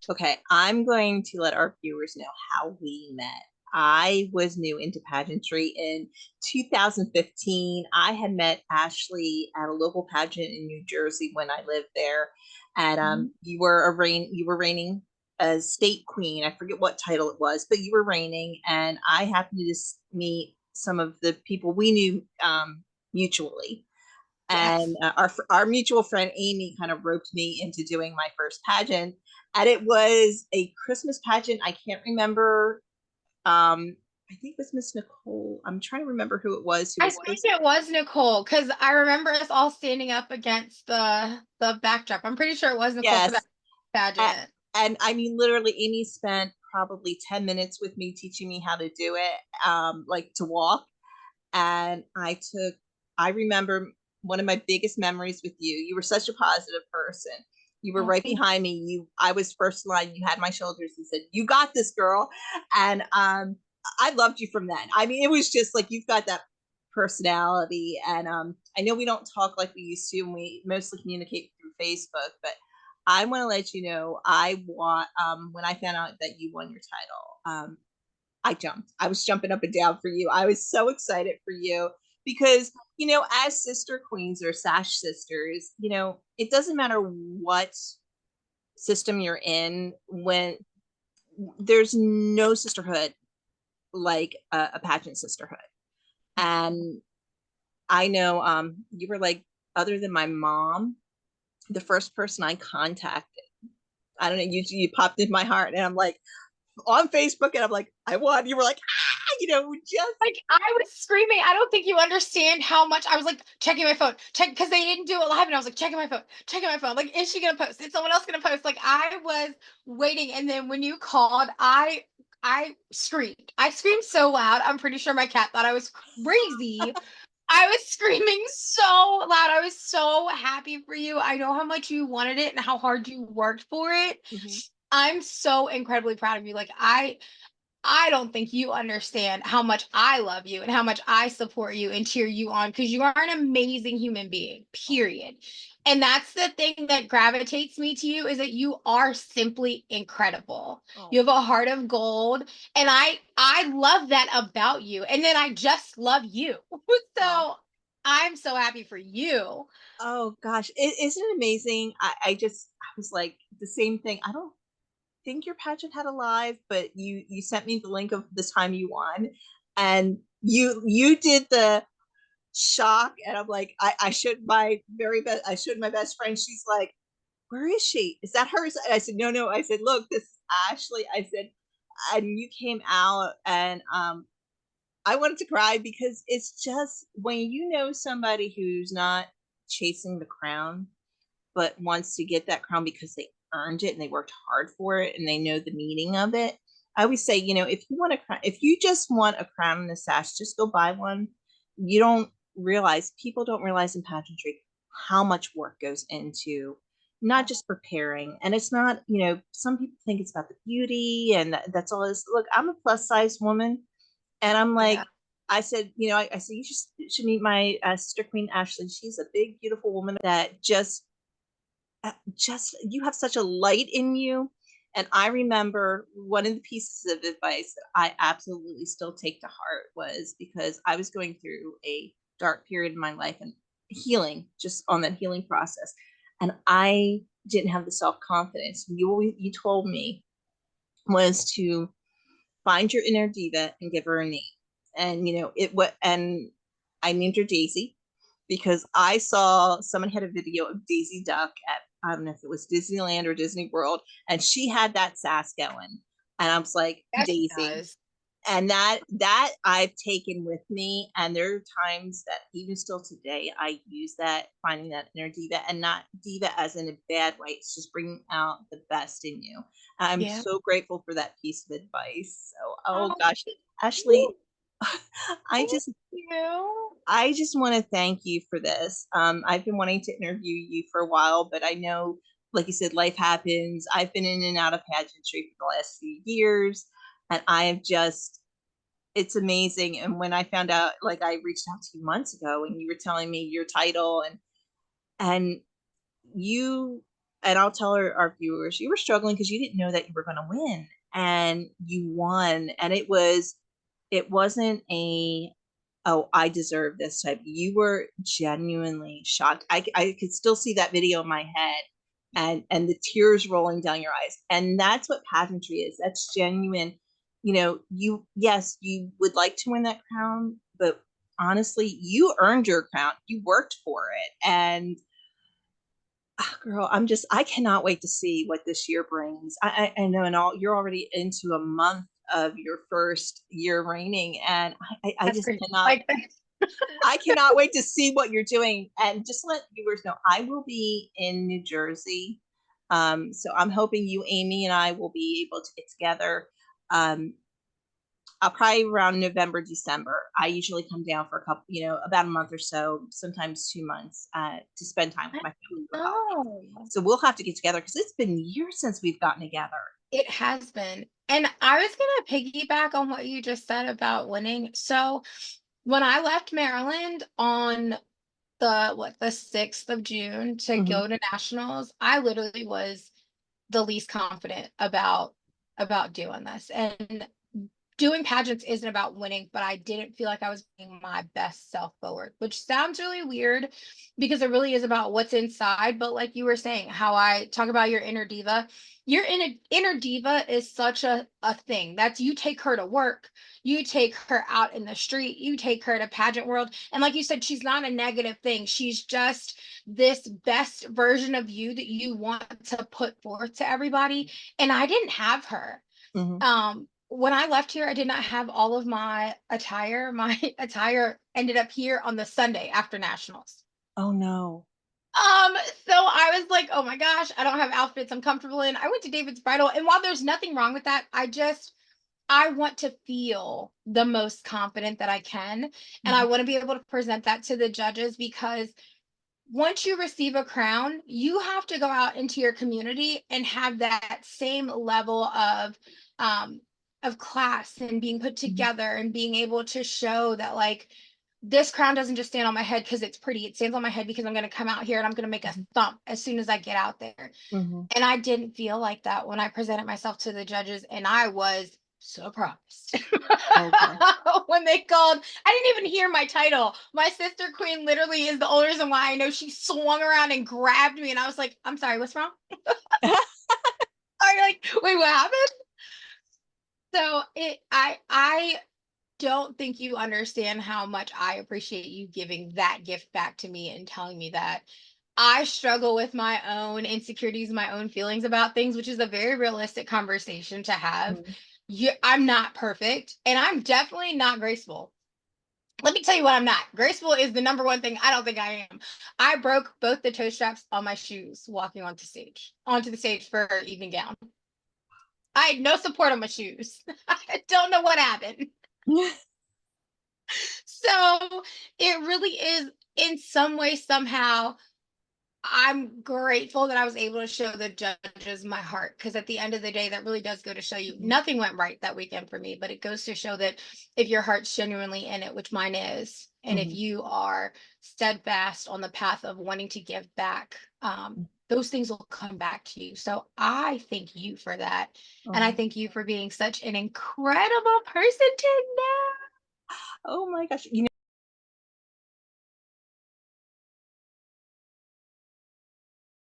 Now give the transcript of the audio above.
Okay, I'm going to let our viewers know how we met. I was new into pageantry in 2015. I had met Ashley at a local pageant in New Jersey when I lived there, and Mhm. you were reigning as state queen. I forget what title it was, but you were reigning, and I happened to just meet some of the people we knew mutually. And Yes. our mutual friend Amy kind of roped me into doing my first pageant, and it was a Christmas pageant. I can't remember. I think it was Miss Nicole. I'm trying to remember who it was who I was think hosting. it was Nicole because I remember us all standing up against the backdrop. I'm pretty sure it was Nicole for that Yes, A- pageant. and I mean, literally, Amy spent probably 10 minutes with me teaching me how to do it, like to walk. And I remember one of my biggest memories with you. You were such a positive person. You were Oh, right thank behind me. I was first in line. You had my shoulders and said, "You got this, girl." And I loved you from then. I mean, it was just like you've got that personality. And I know we don't talk like we used to, and we mostly communicate through Facebook. But I want to let you know, I want when I found out that you won your title. I jumped. I was jumping up and down for you. I was so excited for you because, as sister queens or sash sisters, it doesn't matter what system you're in, when there's no sisterhood like a pageant sisterhood. And I know you were like, other than my mom, the first person I contacted. I don't know, you popped in my heart, and I'm like on Facebook, and I'm like, I won. You were like, just Like I was screaming. I don't think you understand how much I was like checking my phone, check because they didn't do it live, and I was like checking my phone. Like, is she gonna post? Is someone else gonna post? Like I was waiting, and then when you called, I screamed. I screamed so loud. I'm pretty sure my cat thought I was crazy. I was screaming so loud. I was so happy for you. I know how much you wanted it and how hard you worked for it. Mhm. I'm so incredibly proud of you. Like I don't think you understand how much I love you and how much I support you and cheer you on because you are an amazing human being, period. And that's the thing that gravitates me to you is that you are simply incredible. You Oh, have a heart of gold and I love that about you. And then I just love you. oh, So I'm so happy for you. oh gosh, isn't it amazing? I was like the same thing. I don't think your pageant had a live, but you sent me the link of the time you won, and you did the shock, and I'm like, I should my very best. I should my best friend. She's like, where is she? Is that hers? And I said, no, no. I said, look, this is Ashley. I said, and you came out, and I wanted to cry because it's just when you know somebody who's not chasing the crown, but wants to get that crown because they earned it and they worked hard for it and they know the meaning of it. I always say, if you just want a crown and a sash, just go buy one. You don't People don't realize in pageantry how much work goes into not just preparing. And it's not, some people think it's about the beauty and that's all it is. Look, I'm a plus size woman, and I'm like, Yeah. I said, I said, you should meet my sister queen, Ashley. She's a big, beautiful woman that just you have such a light in you. And I remember one of the pieces of advice that I absolutely still take to heart was because I was going through a dark period in my life and healing, just on that healing process. And I didn't have the self confidence. You told me was to find your inner diva and give her a name. And and I named her Daisy because I saw someone had a video of Daisy Duck at, I don't know if it was Disneyland or Disney World, and she had that sass going. And I was like, Yes, she Daisy. does. And that I've taken with me. And there are times that even still today, I use that, finding that inner diva, and not diva as in a bad way. It's just bringing out the best in you. I'm Yeah. so grateful for that piece of advice. So, oh Oh, gosh, thank Ashley, you. I Thank just you. I just want to thank you for this. I've been wanting to interview you for a while, but I know, like you said, life happens. I've been in and out of pageantry for the last few years, and I have just, it's amazing. And when I found out, like, I reached out to you months ago and you were telling me your title, and And you, and I'll tell our viewers, you were struggling because you didn't know that you were going to win, and you won. And it wasn't a, oh, I deserve this type. You were genuinely shocked. I could still see that video in my head, and the tears rolling down your eyes. And that's what pageantry is. That's genuine. You know, you, yes, you would like to win that crown, but honestly, you earned your crown. You worked for it. And girl, I cannot wait to see what this year brings. I know, and all, you're already into a month of your first year reigning, and I That's just crazy. cannot, Like, I cannot wait to see what you're doing. And just let viewers know, I will be in New Jersey. So I'm hoping you, Amy, and I will be able to get together. Um, I'll probably around November, December. I usually come down for a couple, about a month or so, sometimes 2 months, to spend time with my family for holidays. no. So we'll have to get together because it's been years since we've gotten together. It has been. And I was gonna piggyback on what you just said about winning. So when I left Maryland on the 6th of June to Hmm. go to nationals, I literally was the least confident about doing this. And doing pageants isn't about winning, but I didn't feel like I was being my best self forward, which sounds really weird because it really is about what's inside. But like you were saying, how I talk about your inner diva is such a thing. That's, you take her to work, you take her out in the street, you take her to pageant world. And like you said, she's not a negative thing. She's just this best version of you that you want to put forth to everybody. And I didn't have her. Hmm. When I left here, I did not have all of my attire. My attire ended up here on the Sunday after nationals. Oh no. So I was like, oh my gosh, I don't have outfits I'm comfortable in. I went to David's Bridal, and while there's nothing wrong with that, I want to feel the most confident that I can. And I Hmm. want to be able to present that to the judges, because once you receive a crown, you have to go out into your community and have that same level um of class and being put Hmm. together and being able to show that, like, this crown doesn't just stand on my head because it's pretty. It stands on my head because I'm going to come out here and I'm going to make a thump as soon as I get out there. Hmm. And I didn't feel like that when I presented myself to the judges, and I was surprised Okay. when they called. I didn't even hear my title. My sister Queen literally is the only reason why I know. She swung around and grabbed me, and I was like, "I'm sorry, what's wrong?" I'm like, "Wait, what happened?" So I don't think you understand how much I appreciate you giving that gift back to me and telling me that. I struggle with my own insecurities, my own feelings about things, which is a very realistic conversation to have. I'm not perfect, and I'm definitely not graceful. Let me tell you what I'm not. Graceful is the number one thing I don't think I am. I broke both the toe straps on my shoes walking onto the stage for evening gown. I had no support on my shoes. I don't know what happened. So it really is, in some way, somehow, I'm grateful that I was able to show the judges my heart, because at the end of the day, that really does go to show you nothing went right that weekend for me, but it goes to show that if your heart's genuinely in it, which mine is, and if Hmm. you are steadfast on the path of wanting to give back, those things will come back to you. So I thank you for that. And I Oh. thank you for being such an incredible person to know. Oh my gosh.